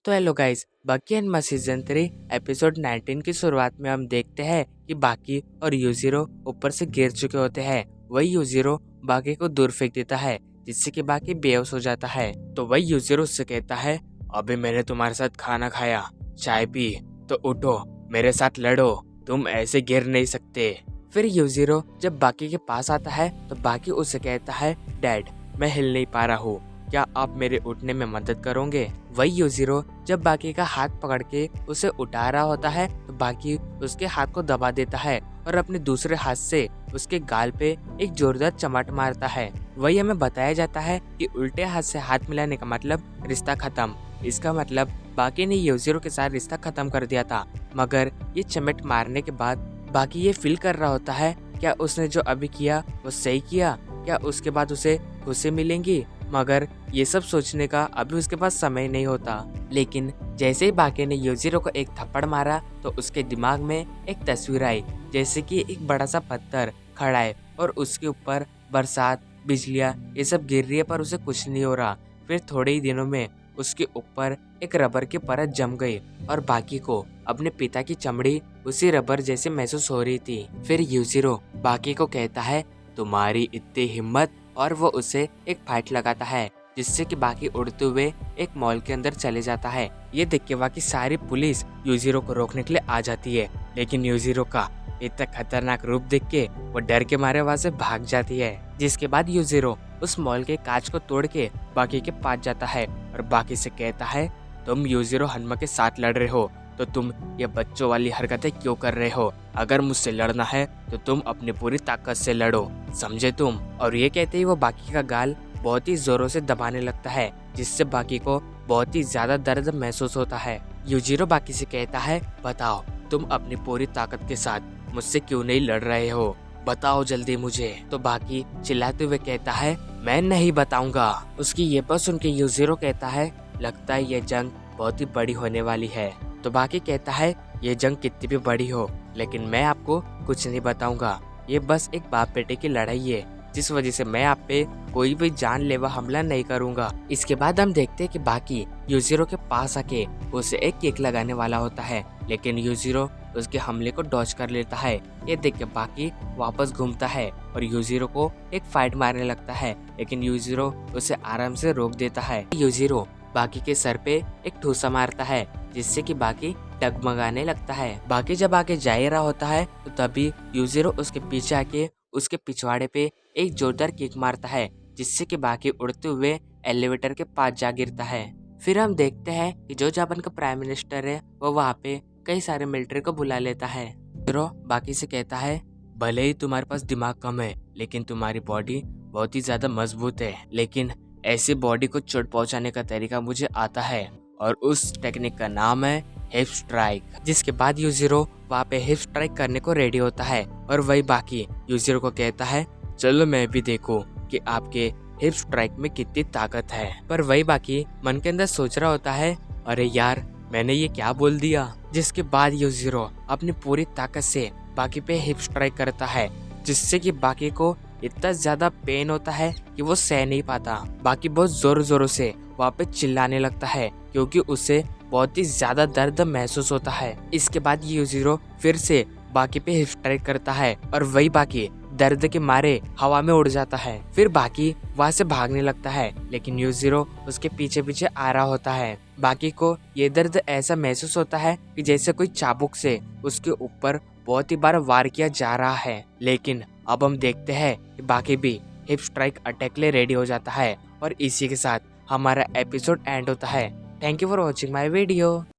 तो hello guys, बाकी enema season 3 episode 19 की शुरुआत में हम देखते हैं कि बाकी और यूजीरो ऊपर से गिर चुके होते हैं। वही यूजीरो बाकी को दूर फेंक देता है जिससे कि बाकी बेहोश हो जाता है। तो वही यूजीरो उससे कहता है, अभी मैंने तुम्हारे साथ खाना खाया, चाय पी, तो उठो, मेरे साथ लड़ो, तुम ऐसे गिर नहीं सकते। फिर यूजीरो जब बाकी के पास आता है तो बाकी उससे कहता है, डैड मैं हिल नहीं पा रहा हूँ, क्या आप मेरे उठने में मदद करोगे। वही यूजीरो जब बाकी का हाथ पकड़ के उसे उठा रहा होता है तो बाकी उसके हाथ को दबा देता है और अपने दूसरे हाथ से उसके गाल पे एक जोरदार चमाट मारता है। वही हमें बताया जाता है कि उल्टे हाथ से हाथ मिलाने का मतलब रिश्ता खत्म। इसका मतलब बाकी ने यूजीरो के साथ रिश्ता खत्म कर दिया था, मगर ये चमेट मारने के बाद बाकी ये फील कर रहा होता है, क्या उसने जो अभी किया वो सही किया, क्या उसके बाद उसे खुशी मिलेंगी। मगर ये सब सोचने का अभी उसके पास समय नहीं होता। लेकिन जैसे ही बाकी ने यूजीरो को एक थप्पड़ मारा तो उसके दिमाग में एक तस्वीर आई, जैसे कि एक बड़ा सा पत्थर खड़ा है और उसके ऊपर बरसात, बिजलियां ये सब गिर रही है पर उसे कुछ नहीं हो रहा। फिर थोड़े ही दिनों में उसके ऊपर एक रबर की परत जम गई और बाकी को अपने पिता की चमड़ी उसी रबर जैसे महसूस हो रही थी। फिर यूजीरो बाकी को कहता है, तुम्हारी इतनी हिम्मत, और वो उसे एक फाइट लगाता है जिससे कि बाकी उड़ते हुए एक मॉल के अंदर चले जाता है। ये देख के बाकी सारी पुलिस यूजीरो को रोकने के लिए आ जाती है, लेकिन यूजीरो का इतना खतरनाक रूप देख के वो डर के मारे वहां से भाग जाती है। जिसके बाद यूजीरो उस मॉल के कांच को तोड़ के बाकी के पास जाता है और बाकी से कहता है, तुम यूजीरो हनुमा के साथ लड़ रहे हो तो तुम ये बच्चों वाली हरकतें क्यों कर रहे हो। अगर मुझसे लड़ना है तो तुम अपनी पूरी ताकत से लड़ो, समझे तुम। और ये कहते ही वो बाकी का गाल बहुत ही जोरों से दबाने लगता है जिससे बाकी को बहुत ही ज्यादा दर्द महसूस होता है। यूजीरो बाकी से कहता है, बताओ तुम अपनी पूरी ताकत के साथ मुझसे क्यों नहीं लड़ रहे हो, बताओ जल्दी मुझे। तो बाकी चिल्लाते हुए कहता है, मैं नहीं बताऊंगा। उसकी ये बात सुन के यूजीरो कहता है, लगता है ये जंग बहुत ही बड़ी होने वाली है। तो बाकी कहता है, ये जंग कितनी भी बड़ी हो लेकिन मैं आपको कुछ नहीं बताऊंगा, ये बस एक बाप बेटे की लड़ाई है जिस वजह से मैं आप पे कोई भी जानलेवा हमला नहीं करूंगा। इसके बाद हम देखते हैं कि बाकी यूजीरो के पास आके उसे एक किक लगाने वाला होता है, लेकिन यूजीरो उसके हमले को डॉज कर लेता है। ये देख के बाकी वापस घूमता है और यूजीरो को एक फाइट मारने लगता है, लेकिन यूजीरो उसे आराम से रोक देता है। यूजीरो बाकी के सर पे एक ठूसा मारता है जिससे कि बाकी डगमगाने लगता है। बाकी जब आगे जा ही रहा होता है तो तभी यूजीरो उसके पीछे आके उसके पिछवाड़े पे एक जोरदार किक मारता है जिससे कि बाकी उड़ते हुए एलिवेटर के पास जा गिरता है। फिर हम देखते हैं कि जो जापान का प्राइम मिनिस्टर है वो वहाँ पे कई सारे मिलिट्री को बुला लेता है। यूजीरो बाकी से कहता है, भले ही तुम्हारे पास दिमाग कम है लेकिन तुम्हारी बॉडी बहुत ही ज्यादा मजबूत है, लेकिन ऐसी बॉडी को चोट पहुंचाने का तरीका मुझे आता है और उस टेक्निक का नाम है हिप स्ट्राइक। जिसके बाद यूजीरो वहाँ पे हिप स्ट्राइक करने को रेडी होता है और वही बाकी यूजीरो को कहता है, चलो मैं भी देखूं कि आपके हिप स्ट्राइक में कितनी ताकत है। पर वही बाकी मन के अंदर सोच रहा होता है, अरे यार मैंने ये क्या बोल दिया। जिसके बाद यूजीरो अपनी पूरी ताकत से बाकी पे हिप स्ट्राइक करता है जिससे कि बाकी को इतना ज्यादा पेन होता है कि वो सह नहीं पाता। बाकी बहुत जोर जोरों से वहाँ पे चिल्लाने लगता है क्योंकि उसे बहुत ही ज्यादा दर्द महसूस होता है। इसके बाद यूजीरो फिर से बाकी पे हिप स्ट्राइक करता है और वही बाकी दर्द के मारे हवा में उड़ जाता है। फिर बाकी वहाँ से भागने लगता है लेकिन यूजीरो उसके पीछे पीछे आ रहा होता है। बाकी को ये दर्द ऐसा महसूस होता है कि जैसे कोई चाबुक से उसके ऊपर बहुत ही बार वार किया जा रहा है। लेकिन अब हम देखते हैं कि बाकी भी हिप स्ट्राइक अटैक ले रेडी हो जाता है और इसी के साथ हमारा एपिसोड एंड होता है। Thank you for watching my video.